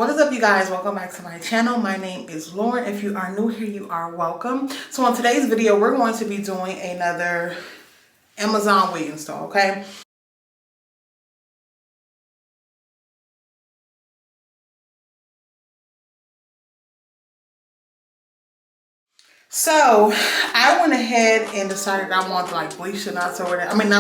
What is up, you guys? Welcome back to my channel. My name is Lauren. If you are new here, you are welcome. So on today's video, we're going to be doing another Amazon wig install, okay? So I went ahead and decided I want to like bleach the nuts or whatever. I mean,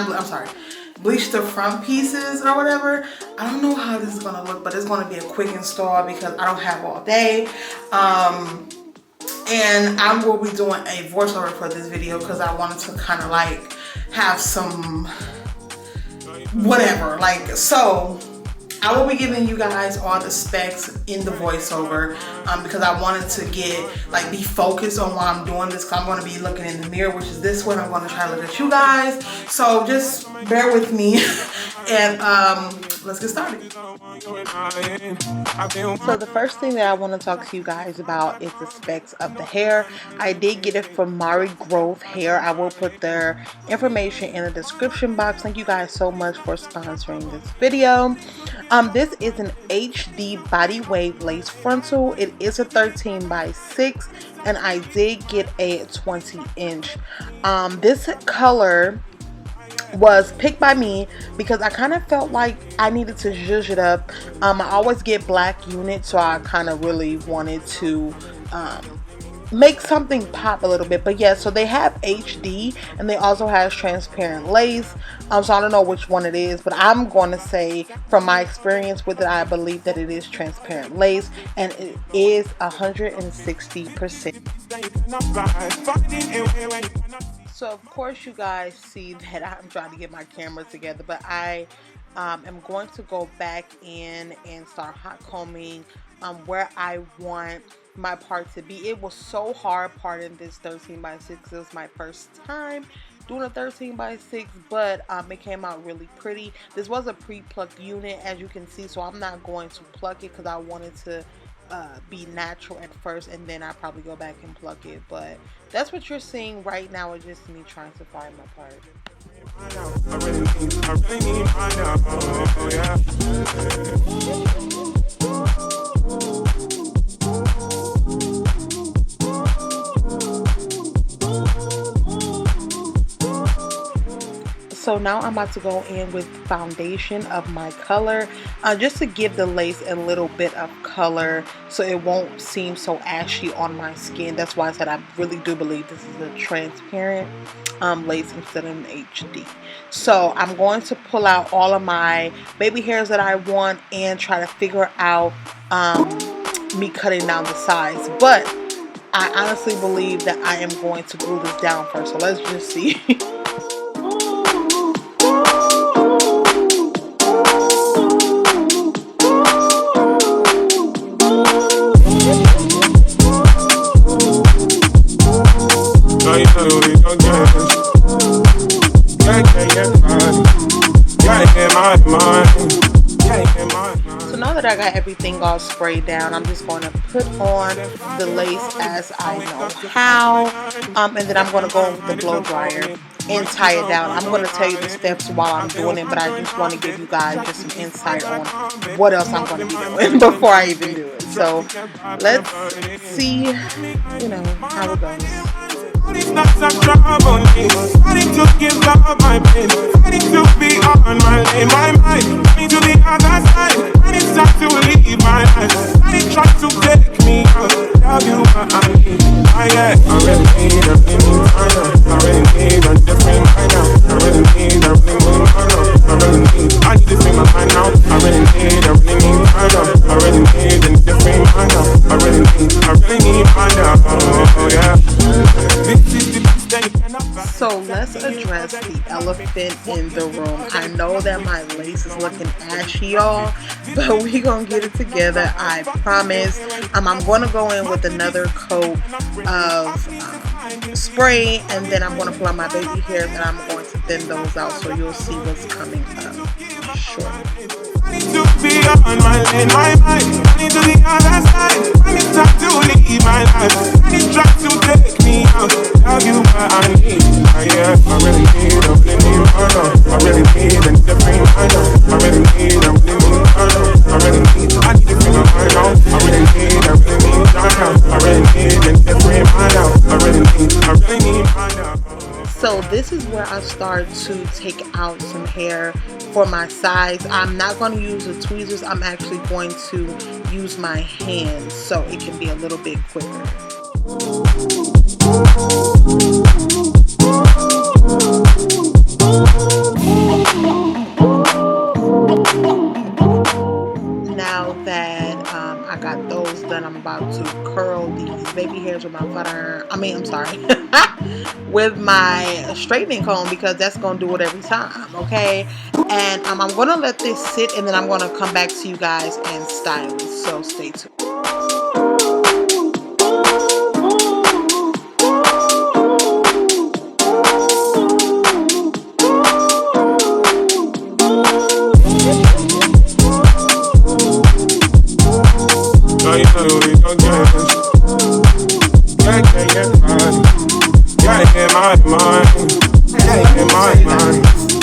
bleach the front pieces or whatever. I don't know how this is gonna look, but it's gonna be a quick install because I don't have all day. And I will be doing a voiceover for this video because I wanted to kind of like have some whatever, like, so I will be giving you guys all the specs in the voiceover because I wanted to be focused on while I'm doing this, because I'm going to be looking in the mirror, which is this one. I'm going to try to look at you guys, so just bear with me and let's get started. So the first thing that I want to talk to you guys about is the specs of the hair. I did get it from Mrigwoth hair. I will put their information in the description box. Thank you guys so much for sponsoring this video. This is an HD body wave lace frontal. It is a 13 by 6 and I did get a 20-inch. This color was picked by me because I kind of felt like I needed to zhuzh it up. I always get black units, so I kind of really wanted to make something pop a little bit. But yeah, so they have HD and they also have transparent lace. So I don't know which one it is, but I'm going to say from my experience with it, I believe that it is transparent lace and it is 160%. So of course you guys see that I'm trying to get my camera together, but I am going to go back in and start hot combing where I want my part to be. It was so hard parting this 13 by 6. It was my first time doing a 13 by 6, but it came out really pretty. This was a pre-plucked unit, as you can see, so I'm not going to pluck it because I wanted to be natural at first, and then I probably go back and pluck it. But that's what you're seeing right now, is just me trying to find my part. So now I'm about to go in with foundation of my color, just to give the lace a little bit of color so it won't seem so ashy on my skin. That's why I said I really do believe this is a transparent lace instead of an HD. So I'm going to pull out all of my baby hairs that I want and try to figure out me cutting down the size. But I honestly believe that I am going to glue this down first. So let's just see. So now that I got everything all sprayed down, I'm just going to put on the lace as I know how, and then I'm going to go in with the blow dryer and tie it down. I'm going to tell you the steps while I'm doing it, but I just want to give you guys just some insight on what else I'm going to be doing before I even do it. So let's see, how it goes. It's not such trouble me. Starting to give love my pain. Starting to be on my lane. My mind coming to the other side. And it's time to leave my life. And it tries to take me out. Tell you what I need. I really need a feeling right now. I really need a different right now. I really need a feeling right now. I need to see my mind now. I really need a feeling right now. I really need a different right now. I really need right now. Oh yeah. So let's address the elephant in the room. I know that my lace is looking ashy, y'all, but we gonna get it together, I promise. I'm gonna go in with another coat of spray, and then I'm gonna pull out my baby hairs and I'm going to thin those out, so you'll see what's coming up shortly. I need to be on my lane, my mind. I need to the other side. I need to leave my life. I need to take me out. Tell you what I need. I really need a feeling right now. I really need a different right now. I really need a feeling right now. I really need. I need to figure right now. where I start to take out some hair for my sides. I'm not going to use the tweezers. I'm actually going to use my hands so it can be a little bit quicker. Now that I got those done, I'm about to curl these baby hairs with my flat iron. I'm sorry, with my straightening comb, because that's gonna do it every time. Okay, and I'm gonna let this sit, and then I'm gonna come back to you guys and style it. So stay tuned.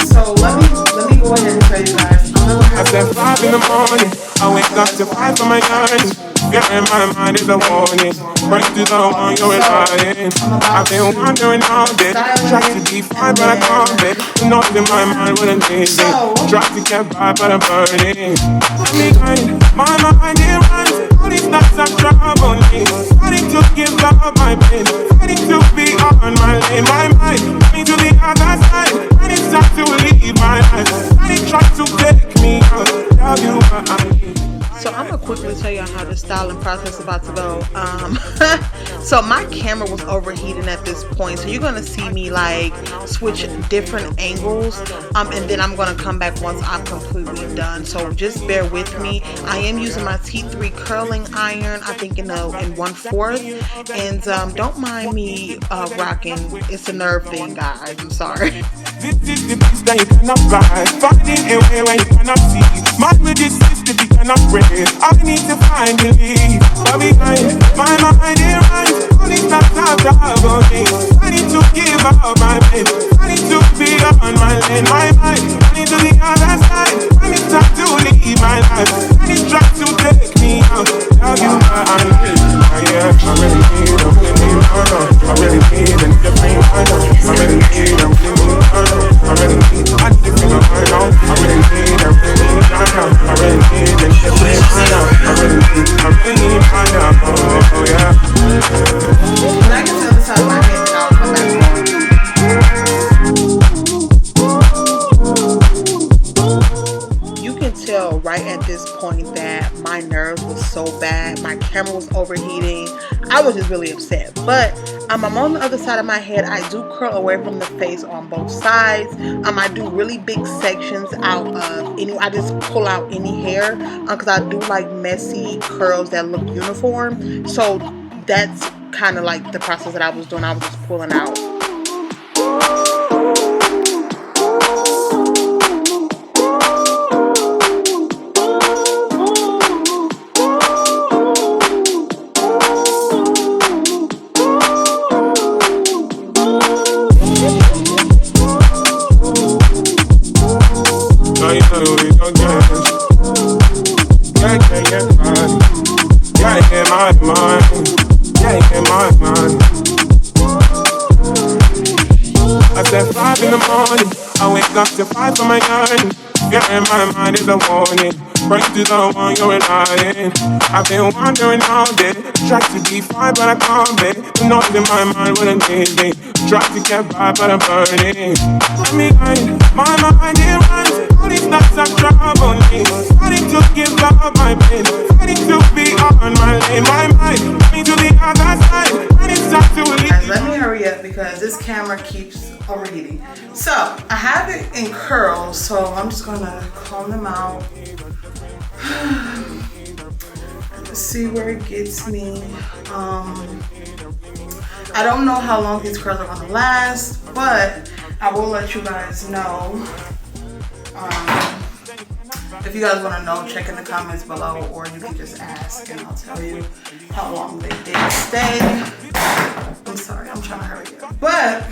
So let me go ahead and tell you guys. I said 5 in the morning, I wake up to 5 for my yarn. Girl, in my mind is a warning. Break to the one you're relying. I've been wondering all day. Try to be fine, but I can't be. The noise in my mind wouldn't leave me. Try to get by, but I'm burning. Tell me kind, my mind it runs. All these nights I'm troubling me. Starting to give up my pain. Starting to be on my lane. My mind, me to the other side. And it's time to leave my life. And it tries to take me out. Tell you what I need. So I'm gonna quickly tell you how the styling process is about to go. So my camera was overheating at this point, so you're gonna see me like switch different angles, and then I'm gonna come back once I'm completely done. So just bear with me. I am using my T3 curling iron, I think in 1/4, and don't mind me rocking. It's a nerve thing, guys. I'm sorry. This is the piece that you cannot buy. Finding a way where you cannot see. Man with this system you cannot break. I need to find belief. But behind my mind is right. All these times I've trouble me. I need to give up my pain. I need to be on my lane. My mind, I need to the other side. I need to leave my life. And it's trying to take me out. Tell you what I need. Yeah, I really need, I really need, I really need, and the pain I know. I really need, I really need, I really need, I need to figure it out. I really need, I really need, I really need, and the pain I know. I really need, I really need, I know. Oh yeah. When I can tell the side of my head, I'll come back on. You can tell right at this point that my nerves was so bad. My camera was overheating. I was just really upset. But I'm on the other side of my head. I do curl away from the face on both sides. I do really big sections out of any. I just pull out any hair because I do like messy curls that look uniform. So that's kind of like the process that I was doing. I was just pulling out. Up to 5 for my yarn. Girl, in my mind is a warning. Break to the one you're relying. I've been wondering all day. Try to be fine, but I can't be. The noise in my mind wouldn't leave me. Try to get by, but I'm burning. Tell me kind, my mind it runs. All these nights I'm troubling me. Starting to give up my pain. Starting to be on my lane. My mind, me to the other side. And it's time to leave. Guys, let me hurry up because this camera keeps overheating. So I have it in curls, so I'm just gonna comb them out. Let's see where it gets me. I don't know how long these curls are gonna last, but I will let you guys know. If you guys want to know, check in the comments below, or you can just ask and I'll tell you how long they did stay. I'm sorry, I'm trying to hurry up. But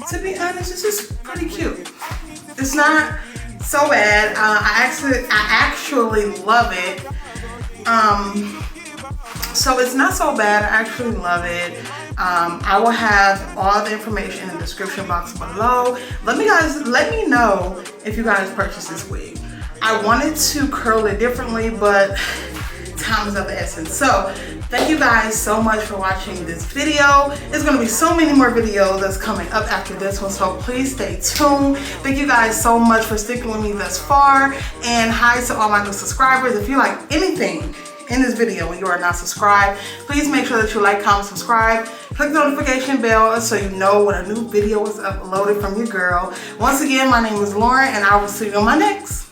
to be honest, this is pretty cute. It's not so bad. I actually love it. So it's not so bad. I actually love it. I will have all the information in the description box below. Let me know if you guys purchase this wig. I wanted to curl it differently, but time is of the essence. So thank you guys so much for watching this video. There's gonna be so many more videos that's coming up after this one, so please stay tuned. Thank you guys so much for sticking with me thus far, and hi to all my new subscribers. If you like anything in this video and you are not subscribed, please make sure that you like, comment, subscribe, click the notification bell so you know when a new video is uploaded from your girl. Once again, my name is Lauren, and I will see you on my next